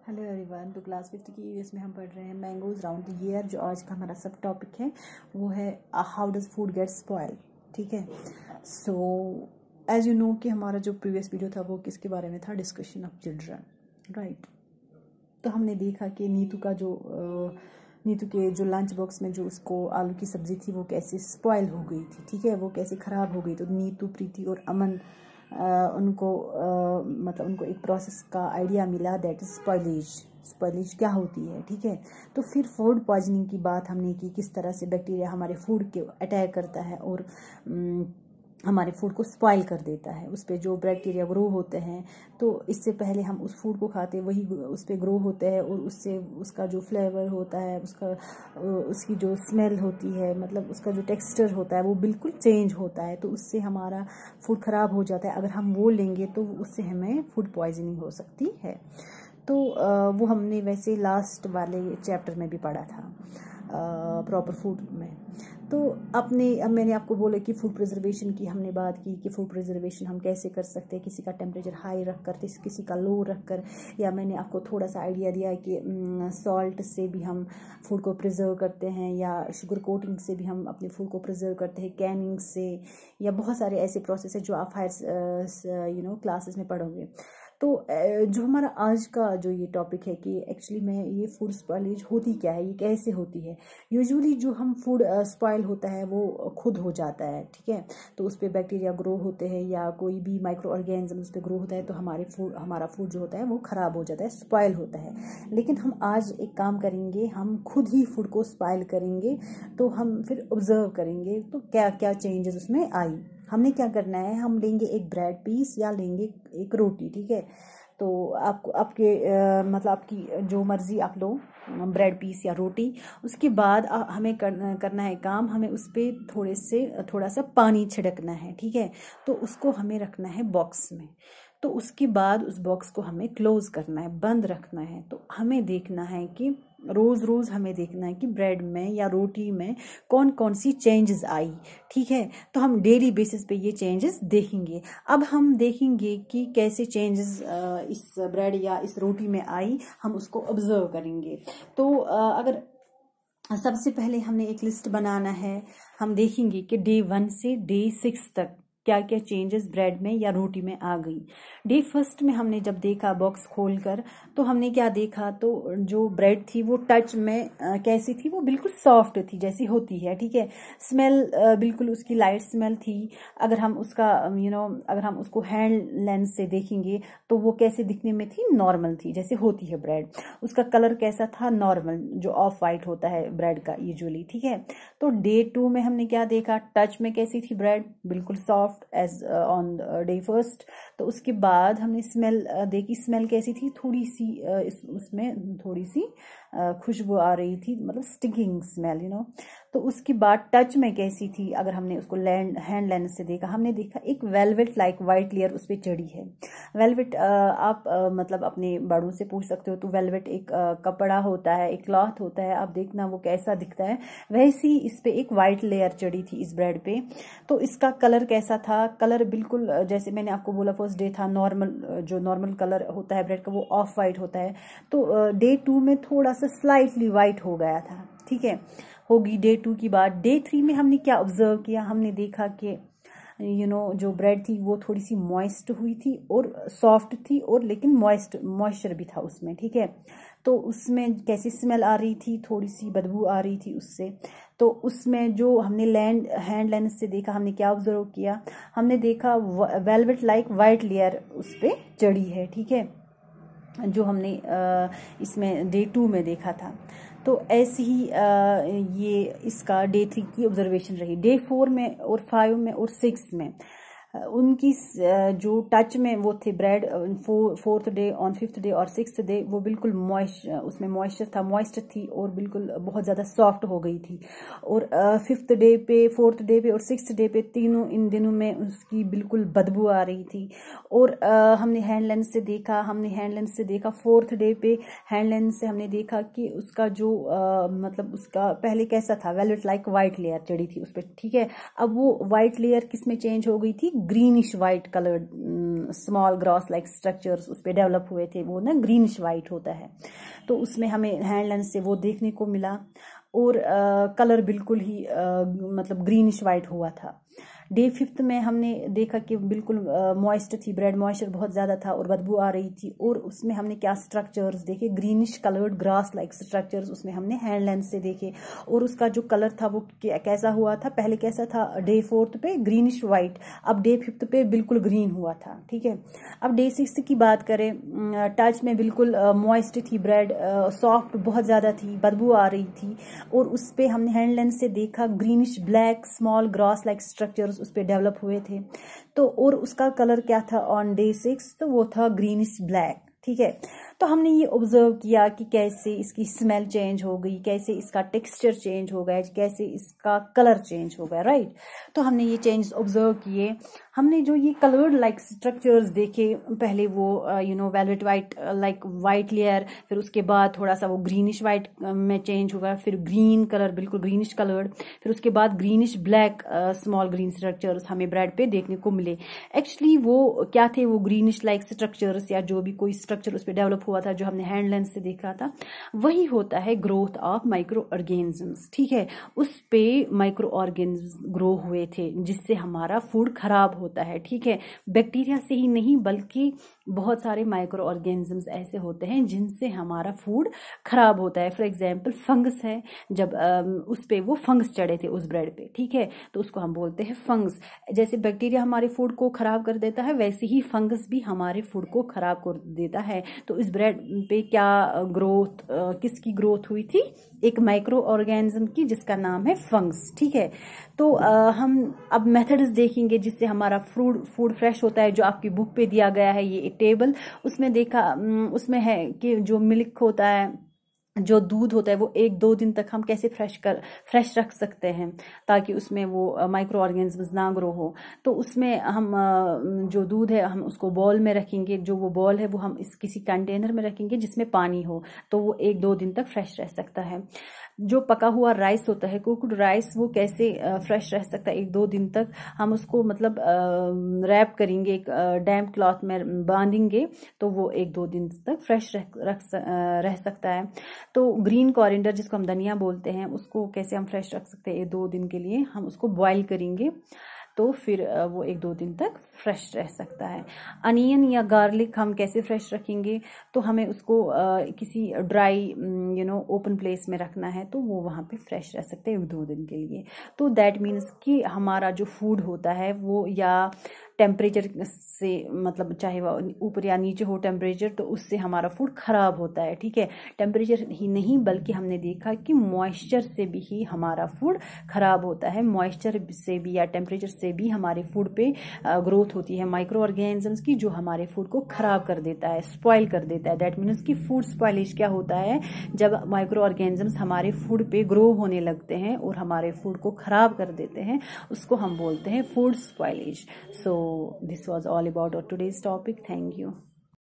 Hello everyone. तो class 5 की US में हम पढ़ रहे हैं मैंगोज राउंड द ईयर। जो आज का हमारा सब टॉपिक है वो है how does food gate spoil. ठीक है। सो एज यू नो कि हमारा जो प्रीवियस वीडियो था वो किसके बारे में था, डिस्कशन ऑफ चिल्ड्रन, राइट। तो हमने देखा कि नीतू के जो लंच बॉक्स में जो उसको आलू की सब्जी थी वो कैसे स्पॉइल हो गई थी। ठीक है, वो कैसे ख़राब हो गई। तो नीतू, प्रीति और अमन उनको एक प्रोसेस का आइडिया मिला, दैट इज स्पॉइलेज क्या होती है। ठीक है। तो फिर फूड पॉइजनिंग की बात हमने की, किस तरह से बैक्टीरिया हमारे फूड के अटैक करता है और हमारे फूड को स्पॉइल कर देता है। उस पर जो बैक्टीरिया ग्रो होते हैं, तो इससे पहले हम उस फूड को खाते वही उस पर ग्रो होते हैं और उससे उसका जो फ्लेवर होता है, उसकी जो स्मेल होती है, मतलब उसका जो टेक्सचर होता है वो बिल्कुल चेंज होता है। तो उससे हमारा फूड ख़राब हो जाता है। अगर हम वो लेंगे तो उससे हमें फूड पॉइजनिंग हो सकती है। तो वो हमने वैसे लास्ट वाले चैप्टर में भी पढ़ा था, प्रॉपर फूड में। तो अब मैंने आपको बोला कि फूड प्रिजर्वेशन की हमने बात की कि फूड प्रिजर्वेशन हम कैसे कर सकते हैं, किसी का टेम्परेचर हाई रख कर, किसी का लो रख कर, या मैंने आपको थोड़ा सा आइडिया दिया कि सॉल्ट से भी हम फूड को प्रिजर्व करते हैं, या शुगर कोटिंग से भी हम अपने फूड को प्रिजर्व करते हैं, कैनिंग से, या बहुत सारे ऐसे प्रोसेस है जो आप हायर क्लासेस में पढ़ोगे। तो जो हमारा आज का जो ये टॉपिक है कि एक्चुअली में ये फूड स्पॉइलेज होती क्या है, ये कैसे होती है। यूजुअली जो हम फूड स्पॉइल होता है वो खुद हो जाता है। ठीक है। तो उस पर बैक्टीरिया ग्रो होते हैं या कोई भी माइक्रो ऑर्गेनिज्म उस पर ग्रो होता है, तो हमारा फूड जो होता है वो ख़राब हो जाता है, स्पॉइल होता है। लेकिन हम आज एक काम करेंगे, हम खुद ही फूड को स्पॉइल करेंगे। तो हम फिर ऑब्जर्व करेंगे तो क्या क्या चेंजेस उसमें आई। हमने क्या करना है, हम लेंगे एक ब्रेड पीस या लेंगे एक रोटी। ठीक है। तो आपको आपकी जो मर्ज़ी आप लो, ब्रेड पीस या रोटी। उसके बाद हमें करना है काम, हमें उस पर थोड़ा सा पानी छिड़कना है। ठीक है। तो उसको हमें रखना है बॉक्स में। तो उसके बाद उस बॉक्स को हमें क्लोज करना है, बंद रखना है। तो हमें देखना है कि रोज़ हमें देखना है कि ब्रेड में या रोटी में कौन कौन सी चेंजेस आई। ठीक है। तो हम डेली बेसिस पे ये चेंजेस देखेंगे। अब हम देखेंगे कि कैसे चेंजेस इस ब्रेड या इस रोटी में आई, हम उसको ऑब्जर्व करेंगे। तो अगर सबसे पहले हमने एक लिस्ट बनाना है, हम देखेंगे कि डे 1 से डे 6 तक क्या क्या चेंजेस ब्रेड में या रोटी में आ गई। डे 1 में हमने जब देखा बॉक्स खोलकर, तो हमने क्या देखा, तो जो ब्रेड थी वो टच में कैसी थी, वो बिल्कुल सॉफ्ट थी जैसी होती है। ठीक है। स्मेल बिल्कुल उसकी लाइट स्मेल थी। अगर हम अगर हम उसको हैंड लेंस से देखेंगे तो वो कैसे दिखने में थी, नॉर्मल थी जैसे होती है ब्रेड। उसका कलर कैसा था, नॉर्मल, जो ऑफ वाइट होता है ब्रेड का यूजुअली। ठीक है। तो डे 2 में हमने क्या देखा, टच में कैसी थी ब्रेड, बिल्कुल सॉफ्ट एज ऑन डे 1। तो उसके बाद हमने स्मेल देखी, स्मेल कैसी थी, थोड़ी सी उसमें थोड़ी सी खुशबू आ रही थी, मतलब स्टिकिंग स्मेल तो उसके बाद टच में कैसी थी, अगर हमने उसको हैंड लेंस से देखा, हमने देखा एक वेलवेट लाइक वाइट लेयर उस पर चढ़ी है। वेलवेट आप मतलब अपने बड़ों से पूछ सकते हो। तो वेलवेट एक कपड़ा होता है, एक क्लॉथ होता है, आप देखना वो कैसा दिखता है। वैसी इस पे एक वाइट लेयर चढ़ी थी इस ब्रेड पे। तो इसका कलर कैसा था, कलर बिल्कुल जैसे मैंने आपको बोला फर्स्ट डे था नॉर्मल, जो नॉर्मल कलर होता है ब्रेड का वो ऑफ वाइट होता है। तो डे 2 में थोड़ा सा स्लाइटली वाइट हो गया था। ठीक है, होगी डे 2 की बात। डे 3 में हमने क्या ऑब्जर्व किया, हमने देखा कि जो ब्रेड थी वो थोड़ी सी मॉइस्ट हुई थी और सॉफ्ट थी, और लेकिन मॉइस्चर भी था उसमें। ठीक है। तो उसमें कैसी स्मेल आ रही थी, थोड़ी सी बदबू आ रही थी उससे। तो उसमें जो हमने हैंड लेंस से देखा, हमने क्या ऑब्जर्व किया, हमने देखा वेलवेट लाइक वाइट लेयर उस पर चढ़ी है। ठीक है, जो हमने इसमें डे 2 में देखा था। तो ऐसे ही ये इसका डे 3 की ऑब्जर्वेशन रही। डे 4 में और 5 में और 6 में उनकी जो टच में वो थे bread, 4th day, on 5th day और 6th डे, वो बिल्कुल उसमें मॉइस्चर था, मॉइस्ट थी और बिल्कुल बहुत ज़्यादा सॉफ्ट हो गई थी। और 5th डे पे, 4th डे पे और 6th डे पे, तीनों इन दिनों में उसकी बिल्कुल बदबू आ रही थी। और हमने हैंड लेंस से देखा 4th डे पे, हैंड लेंस से हमने देखा कि उसका जो मतलब उसका पहले कैसा था, वेलवेट लाइक वाइट लेयर चढ़ी थी उस पर। ठीक है। अब वो वाइट लेयर किस में चेंज हो गई थी, greenish white coloured small gross like structures उस पर डेवलप हुए थे, वो ना ग्रीनिश वाइट होता है। तो उसमें हमें हैंड लेंस से वो देखने को मिला, और कलर बिल्कुल ही मतलब ग्रीनिश वाइट हुआ था। डे 5 में हमने देखा कि बिल्कुल मॉइस्ट थी, ब्रेड मॉइस्चर बहुत ज़्यादा था और बदबू आ रही थी, और उसमें हमने क्या स्ट्रक्चर्स देखे, greenish coloured grass like structures उसमें हमने हैंड लेंस से देखे। और उसका जो कलर था वो कैसा हुआ था, पहले कैसा था डे 4 पे ग्रीनिश वाइट, अब डे 5 पे बिल्कुल ग्रीन हुआ था, ठीक है। अब डे 6 की बात करें, टच में बिल्कुल मॉइस्ट थी ब्रेड, सॉफ्ट बहुत ज़्यादा थी, बदबू आ रही थी, और उस पर हमने हैंड लेंस से देखा greenish black small grass like structures उस पर डेवलप हुए थे। तो और उसका कलर क्या था ऑन डे 6, तो वो था ग्रीनिश ब्लैक, ठीक है। तो हमने ये ऑब्जर्व किया कि कैसे इसकी स्मेल चेंज हो गई, कैसे इसका टेक्सचर चेंज हो गया, कैसे इसका कलर चेंज हो गया, राइट। तो हमने ये चेंज ऑब्जर्व किए। हमने जो ये कलर्ड लाइक स्ट्रक्चर्स देखे, पहले वो velvet white like white layer, फिर उसके बाद थोड़ा सा वो ग्रीनिश वाइट में चेंज होगा, फिर ग्रीन कलर बिल्कुल ग्रीनिश कलर्ड, फिर उसके बाद greenish black small green structures हमें ब्रेड पे देखने को मिले। एक्चुअली वो क्या थे, वो ग्रीनिश लाइक स्ट्रक्चर्स या जो भी कोई स्ट्रक्चर उस पर डेवलप हुआ था जो हमने हैंड लेंस से देखा था, वही होता है ग्रोथ ऑफ माइक्रो ऑर्गेनिजम्स, ठीक है। उस पे माइक्रो ऑर्गेनिज्म ग्रो हुए थे जिससे हमारा फूड खराब होता है, ठीक है। बैक्टीरिया से ही नहीं बल्कि बहुत सारे माइक्रो ऑर्गेनिजम्स ऐसे होते हैं जिनसे हमारा फूड खराब होता है। फॉर एग्जांपल फंगस है, जब उस पे वो फंगस चढ़े थे उस ब्रेड पे, ठीक है, तो उसको हम बोलते हैं फंगस। जैसे बैक्टीरिया हमारे फूड को खराब कर देता है, वैसे ही फंगस भी हमारे फूड को खराब कर देता है। तो इस ब्रेड पे क्या ग्रोथ, किसकी ग्रोथ हुई थी, एक माइक्रो ऑर्गेनिज्म की जिसका नाम है फंगस, ठीक है। तो हम अब मेथड्स देखेंगे जिससे हमारा फूड फ्रेश होता है, जो आपकी बुक पे दिया गया है ये टेबल, उसमें देखा उसमें है कि जो मिल्क होता है, जो दूध होता है, वो 1-2 दिन तक हम कैसे फ्रेश रख सकते हैं ताकि उसमें वो माइक्रो ऑर्गेनिजम्स ना ग्रो हो। तो उसमें हम जो दूध है हम उसको बॉल में रखेंगे, जो वो बॉल है वो हम किसी कंटेनर में रखेंगे जिसमें पानी हो, तो वो 1-2 दिन तक फ्रेश रह सकता है। जो पका हुआ राइस होता है, कुक्ड राइस, वो कैसे फ्रेश रह सकता है 1-2 दिन तक, हम उसको मतलब रैप करेंगे, एक डैम्प क्लॉथ में बांधेंगे, तो वो 1-2 दिन तक फ्रेश रह सकता है। तो ग्रीन कॉरिएंडर जिसको हम धनिया बोलते हैं, उसको कैसे हम फ्रेश रख सकते हैं 2 दिन के लिए, हम उसको बॉईल करेंगे तो फिर वो 1-2 दिन तक फ्रेश रह सकता है। अनियन या गार्लिक हम कैसे फ्रेश रखेंगे, तो हमें उसको किसी ड्राई ओपन प्लेस में रखना है, तो वो वहाँ पे फ्रेश रह सकते हैं 1-2 दिन के लिए। तो दैट मीन्स कि हमारा जो फूड होता है वो या टेम्परेचर से, मतलब चाहे वो ऊपर या नीचे हो टेम्परेचर, तो उससे हमारा फूड खराब होता है, ठीक है। टेम्परेचर ही नहीं बल्कि हमने देखा कि मॉइस्चर से भी ही हमारा फूड खराब होता है, मॉइस्चर से भी या टेम्परेचर से भी हमारे फूड पे ग्रोथ होती है माइक्रो ऑर्गेनिजम्स की, जो हमारे फूड को खराब कर देता है, स्पॉइल कर देता है। दैट मीन्स कि फूड स्पॉइलेज क्या होता है, जब माइक्रो ऑर्गेनिजम्स हमारे फूड पे ग्रो होने लगते हैं और हमारे फूड को खराब कर देते हैं, उसको हम बोलते हैं food spoilage. So this was all about our today's topic. Thank you.